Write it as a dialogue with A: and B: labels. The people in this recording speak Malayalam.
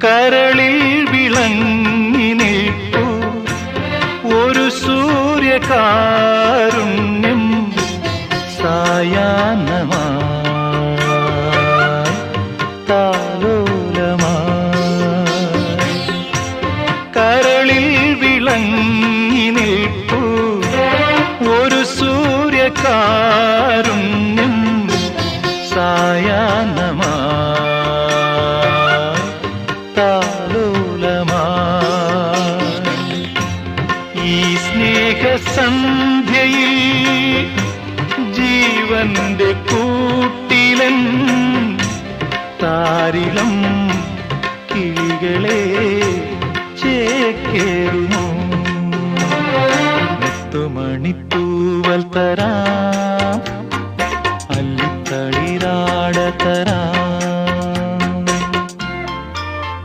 A: കരളിൽ വിളങ്ങി നിൽപ്പൂ ഒരു സൂര്യകാരുണ്യം സായാഹ്നമായി താലോലമായി. കരളിൽ വിളങ്ങി നിൽപ്പൂ ഒരു സൂര്യകാരുണ്യം സായാഹ്നമായി താലോലമായി. ഈ സ്നേഹസന്ധ്യയിൽ ജീവന്റെ കൂട്ടിലൻ താരിളം കിളികളെ ചേക്കേറുന്നു. മുത്തുമണിപ്പൂ